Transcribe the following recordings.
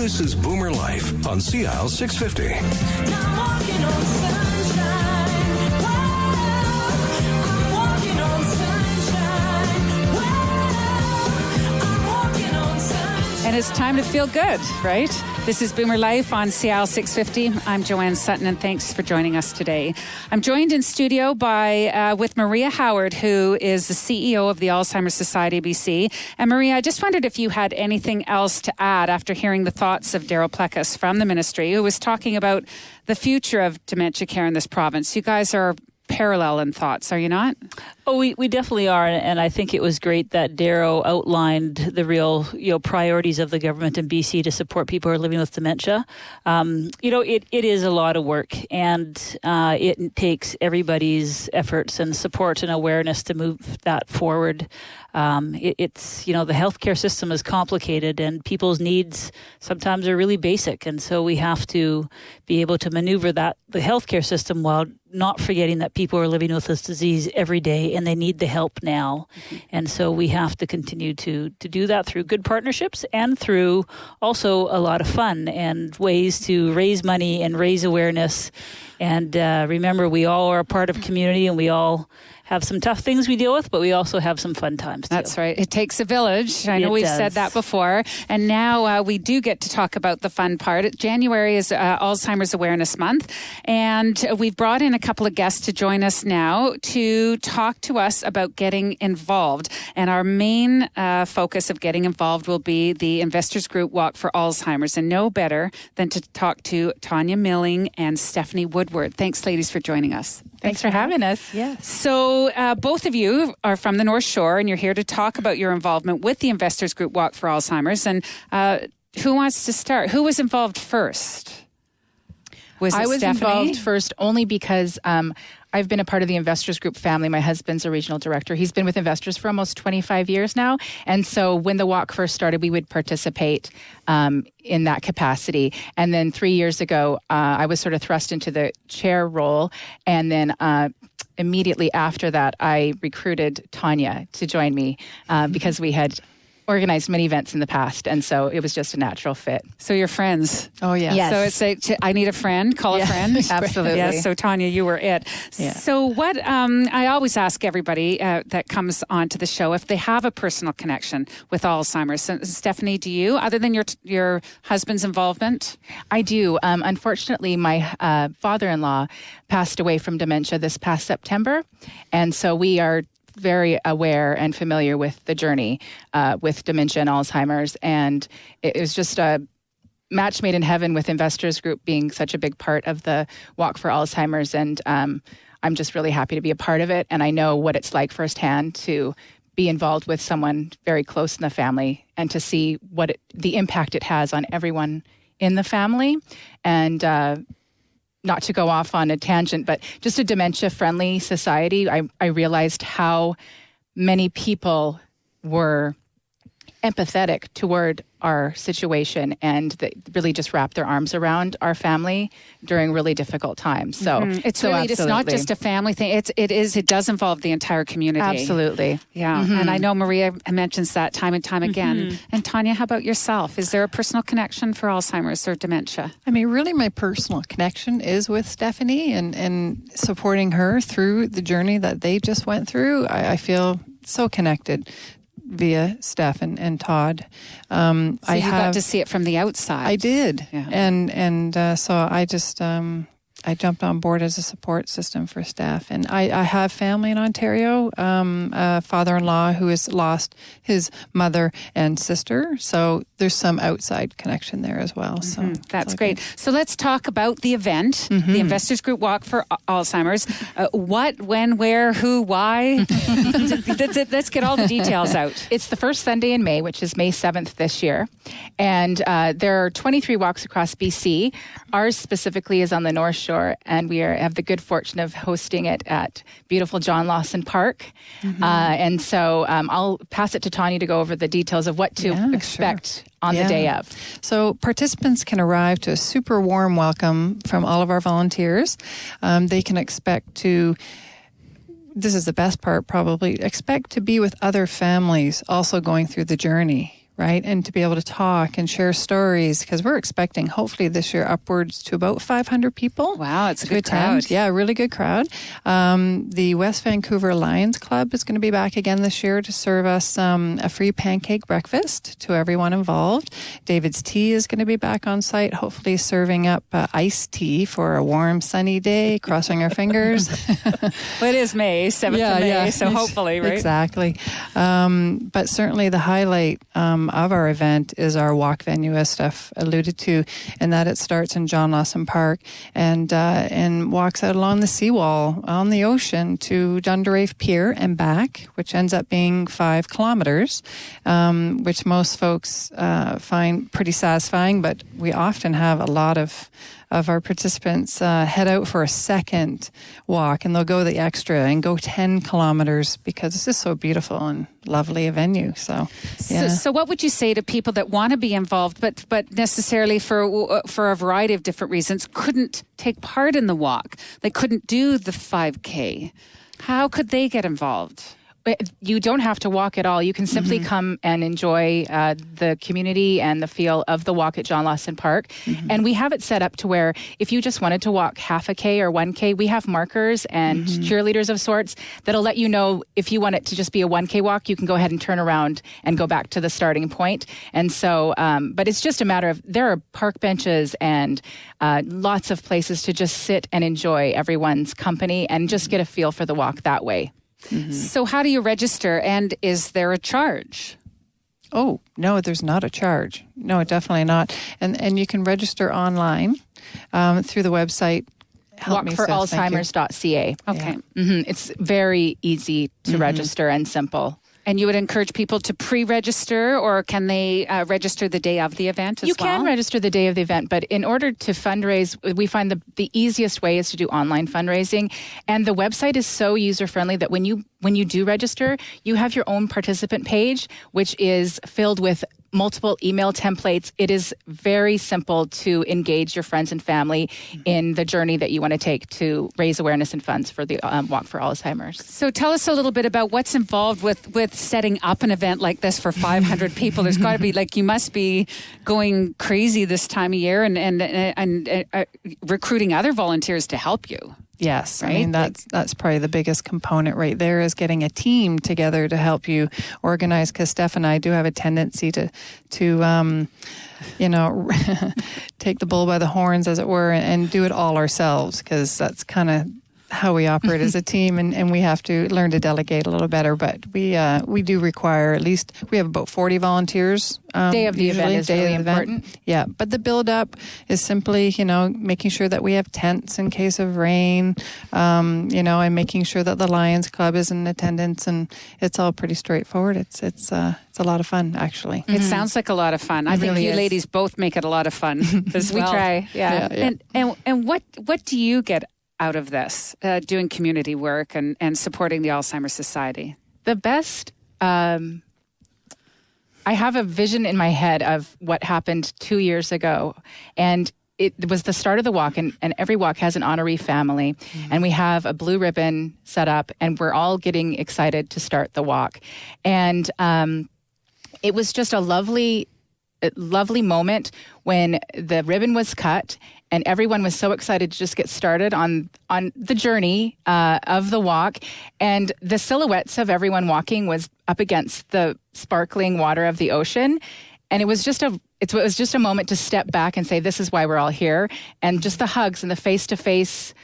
This is Boomer Life on CL 650. I'm walking on sunshine. I'm walking on sunshine. I'm walking on sunshine. And it's time to feel good, right? This is Boomer Life on CL 650. I'm Joanne Sutton, and thanks for joining us today. I'm joined in studio with Maria Howard, who is the CEO of the Alzheimer Society of BC. And Maria, I just wondered if you had anything else to add after hearing the thoughts of Daryl Plecas from the ministry, who was talking about the future of dementia care in this province. You guys are parallel in thoughts, are you not? Oh, we definitely are, and I think it was great that Darrow outlined the real, priorities of the government in BC to support people who are living with dementia. It is a lot of work, and it takes everybody's efforts and support and awareness to move that forward. It's the healthcare system is complicated, and people's needs sometimes are really basic, and so we have to be able to maneuver the healthcare system while not forgetting that people are living with this disease every day and they need the help now. Mm-hmm. And so we have to continue to do that through good partnerships and through also a lot of fun and ways to raise money and raise awareness. And remember, we all are a part of community, and we all have some tough things we deal with, but we also have some fun times too. That's right. It takes a village. I know we've said that before. And now we do get to talk about the fun part. January is Alzheimer's Awareness Month. And we've brought in a couple of guests to join us now to talk to us about getting involved. And our main focus of getting involved will be the Investors Group Walk for Alzheimer's. And no better than to talk to Tanya Milling and Stephanie Woodward. Thanks, ladies, for joining us. Thanks for having us. Yes. So both of you are from the North Shore, and you're here to talk about your involvement with the Investors Group Walk for Alzheimer's. And who wants to start? Who was involved first? I was Stephanie? involved first only because I've been a part of the Investors Group family. My husband's a regional director. He's been with Investors for almost 25 years now. And so when the walk first started, we would participate in that capacity. And then 3 years ago, I was sort of thrust into the chair role. And then immediately after that, I recruited Tanya to join me because we had organized many events in the past, and so it was just a natural fit. So you're friends. Oh, yeah. Yes. So it's I need a friend, call a friend. Absolutely. Yes, so Tanya, you were it. Yeah. So what, I always ask everybody that comes onto the show if they have a personal connection with Alzheimer's. So, Stephanie, do you, other than your husband's involvement? I do. Unfortunately, my father-in-law passed away from dementia this past September, and so we are very aware and familiar with the journey with dementia and Alzheimer's. And it was just a match made in heaven with Investors Group being such a big part of the Walk for Alzheimer's. And I'm just really happy to be a part of it. And I know what it's like firsthand to be involved with someone very close in the family and to see the impact it has on everyone in the family. And not to go off on a tangent, but just a dementia-friendly society, I realized how many people were empathetic toward our situation and that really just wrapped their arms around our family during really difficult times. So it's not just a family thing. It does involve the entire community. Absolutely. Yeah. Mm-hmm. And I know Maria mentions that time and time again. Mm-hmm. And Tanya, how about yourself? Is there a personal connection for Alzheimer's or dementia? I mean, really my personal connection is with Stephanie and supporting her through the journey that they just went through. I feel so connected via Steph and Todd. So you got to see it from the outside. I did. Yeah. And so I just I jumped on board as a support system for Steph. And I have family in Ontario, a father-in-law who has lost his mother and sister. So there's some outside connection there as well. So that's great. So let's talk about the event, the Investors Group Walk for Alzheimer's. What, when, where, who, why? Let's get all the details out. It's the first Sunday in May, which is May 7th this year. And there are 23 walks across BC. Ours specifically is on the North Shore, and we have the good fortune of hosting it at beautiful John Lawson Park. And so I'll pass it to Tanya to go over the details of what to expect on the day of. So participants can arrive to a super warm welcome from all of our volunteers. They can expect to, this is the best part probably, expect to be with other families also going through the journey, right? And to be able to talk and share stories, because we're expecting hopefully this year upwards to about 500 people. Wow, it's a to good attend. crowd. Yeah, a really good crowd. The West Vancouver Lions Club is going to be back again this year to serve us a free pancake breakfast to everyone involved. David's Tea is going to be back on site, hopefully serving up iced tea for a warm, sunny day, crossing our fingers. Well, it is May, 7th of May, so hopefully, right? Exactly. But certainly the highlight of our event is our walk venue, as Steph alluded to, and that it starts in John Lawson Park and walks out along the seawall on the ocean to Dunderafe Pier and back, which ends up being 5 kilometers, which most folks find pretty satisfying, but we often have a lot of our participants head out for a second walk, and they'll go the extra and go 10 kilometers because it's just so beautiful and lovely a venue. So what would you say to people that want to be involved but necessarily for a variety of different reasons couldn't take part in the walk? They couldn't do the 5K. How could they get involved? You don't have to walk at all. You can simply come and enjoy the community and the feel of the walk at John Lawson Park. And we have it set up to where if you just wanted to walk half a K or 1K, we have markers and cheerleaders of sorts that'll let you know if you want it to just be a 1K walk, you can go ahead and turn around and go back to the starting point. And so, but it's just a matter of, there are park benches and lots of places to just sit and enjoy everyone's company and just get a feel for the walk that way. So how do you register, and is there a charge? Oh, no, there's not a charge. No, definitely not. And you can register online through the website. Walkforalzheimers.ca. Okay. It's very easy to register and simple. And you would encourage people to pre-register, or can they register the day of the event as well? You can register the day of the event, but in order to fundraise, we find the easiest way is to do online fundraising. And the website is so user-friendly that when you do register, you have your own participant page, which is filled with multiple email templates. It is very simple to engage your friends and family in the journey that you want to take to raise awareness and funds for the Walk for Alzheimer's. So tell us a little bit about what's involved with setting up an event like this for 500 people. There's got to be, you must be going crazy this time of year and recruiting other volunteers to help you. Yes, right? I mean that's probably the biggest component right there, is getting a team together to help you organize. Because Steph and I do have a tendency to take the bull by the horns, as it were, and do it all ourselves, because that's kind of how we operate as a team, and we have to learn to delegate a little better. But we do require at least, we have about 40 volunteers. Day of the event is really important. Yeah, but the build up is simply, making sure that we have tents in case of rain, and making sure that the Lions Club is in attendance, and it's all pretty straightforward. It's a lot of fun, actually. It sounds like a lot of fun. I think really you is. ladies both make it a lot of fun as well. We try, yeah. And what do you get out of this, doing community work and supporting the Alzheimer Society? The best, I have a vision in my head of what happened 2 years ago, and it was the start of the walk, and every walk has an honoree family, and we have a blue ribbon set up, and we're all getting excited to start the walk. And it was just a lovely moment when the ribbon was cut and everyone was so excited to just get started on the journey of the walk. And the silhouettes of everyone walking was up against the sparkling water of the ocean. And it was just a moment to step back and say, this is why we're all here. And just the hugs and the face-to-face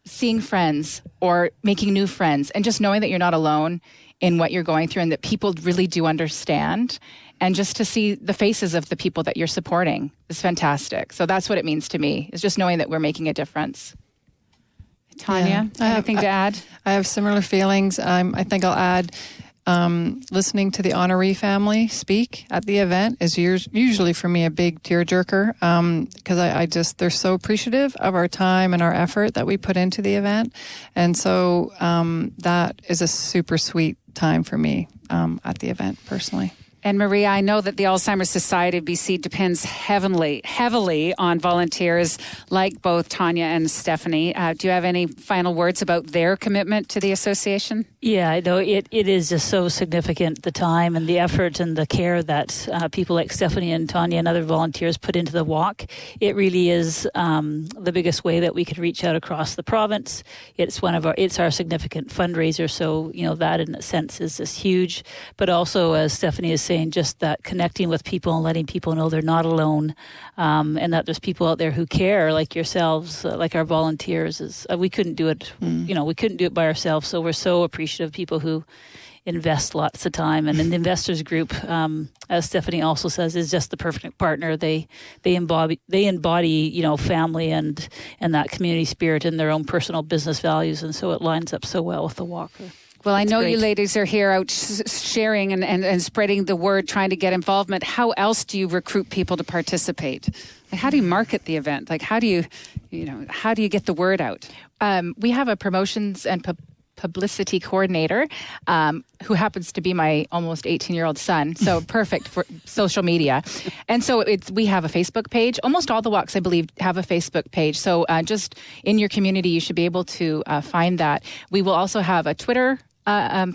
seeing friends or making new friends, and just knowing that you're not alone in what you're going through and that people really do understand. And just to see the faces of the people that you're supporting is fantastic. So that's what it means to me, is just knowing that we're making a difference. Tanya, anything to add? I have similar feelings. I think I'll add, listening to the honoree family speak at the event is usually for me a big tearjerker, because they're so appreciative of our time and our effort that we put into the event. And so that is a super sweet time for me at the event personally. And Maria, I know that the Alzheimer Society of BC depends heavily on volunteers like both Tanya and Stephanie. Do you have any final words about their commitment to the association? Yeah, I know it is just so significant, the time and the effort and the care that people like Stephanie and Tanya and other volunteers put into the walk. It really is the biggest way that we can reach out across the province. It's our significant fundraiser, so that in a sense is just huge. But also, as Stephanie is saying, just that connecting with people and letting people know they're not alone, and that there's people out there who care, like yourselves, like our volunteers. We couldn't do it. We couldn't do it by ourselves. So we're so appreciative of people who invest lots of time. And in the investors group, as Stephanie also says, is just the perfect partner. They embody family and that community spirit in their own personal business values, and so it lines up so well with the walk. Well, I know you ladies are here out sharing and spreading the word, trying to get involvement. How else do you recruit people to participate? Like, how do you market the event? Like, how do you get the word out? We have a promotions and publicity coordinator who happens to be my almost 18-year-old son, so perfect for social media. And so we have a Facebook page. Almost all the walks, I believe, have a Facebook page. So just in your community, you should be able to find that. We will also have a Twitter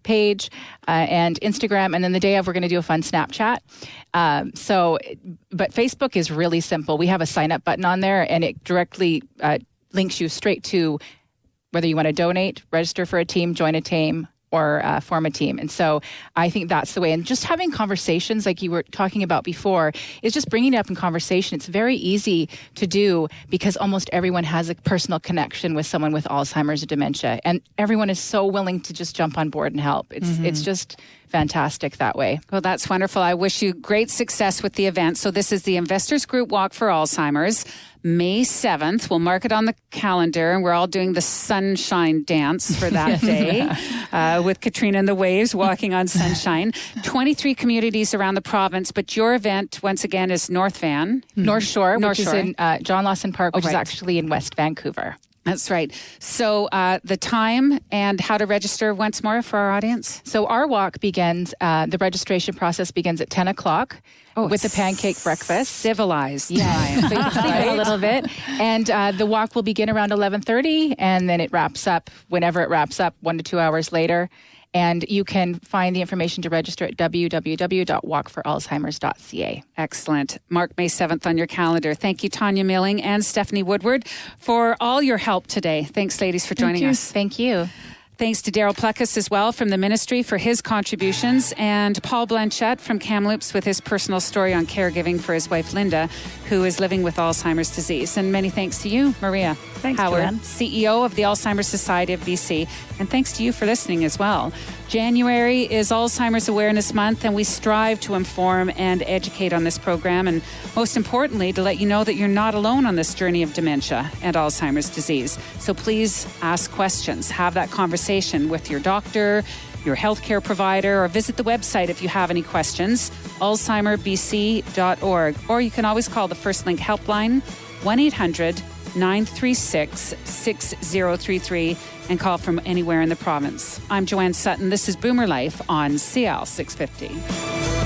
page and Instagram, and then the day of, we're going to do a fun Snapchat. But Facebook is really simple. We have a sign-up button on there, and it directly links you straight to whether you want to donate, register for a team, join a team, or form a team. And so I think that's the way. And just having conversations like you were talking about before is just bringing it up in conversation. It's very easy to do because almost everyone has a personal connection with someone with Alzheimer's or dementia. And everyone is so willing to just jump on board and help. It's just fantastic that way. Well, that's wonderful. I wish you great success with the event. So this is the Investors Group Walk for Alzheimer's, May 7th. We'll mark it on the calendar, and we're all doing the sunshine dance for that day with Katrina and the Waves walking on sunshine. 23 communities around the province, but your event, once again, is North Van. North Shore, which is in John Lawson Park, which is actually in West Vancouver. That's right. So the time and how to register once more for our audience? So our walk begins, the registration process begins at 10 o'clock with the pancake breakfast. Civilized time. Yeah, So you can sleep in a little bit. And the walk will begin around 11:30, and then it wraps up whenever it wraps up, 1 to 2 hours later. And you can find the information to register at www.walkforalzheimers.ca. Excellent. Mark May 7th on your calendar. Thank you, Tanya Milling and Stephanie Woodward, for all your help today. Thanks, ladies, for joining us. Thank you. Thanks to Daryl Pleckus as well from the ministry for his contributions, and Paul Blanchette from Kamloops with his personal story on caregiving for his wife Linda, who is living with Alzheimer's disease. And many thanks to you, Maria Howard, Joanne. CEO of the Alzheimer Society of BC. And thanks to you for listening as well. January is Alzheimer's Awareness Month, and we strive to inform and educate on this program, and most importantly, to let you know that you're not alone on this journey of dementia and Alzheimer's disease. So please ask questions, have that conversation with your doctor, your healthcare provider, or visit the website if you have any questions, alzheimerbc.org. Or you can always call the First Link helpline, 1-800-936-6033, and call from anywhere in the province. I'm Joanne Sutton. This is Boomer Life on CL 650.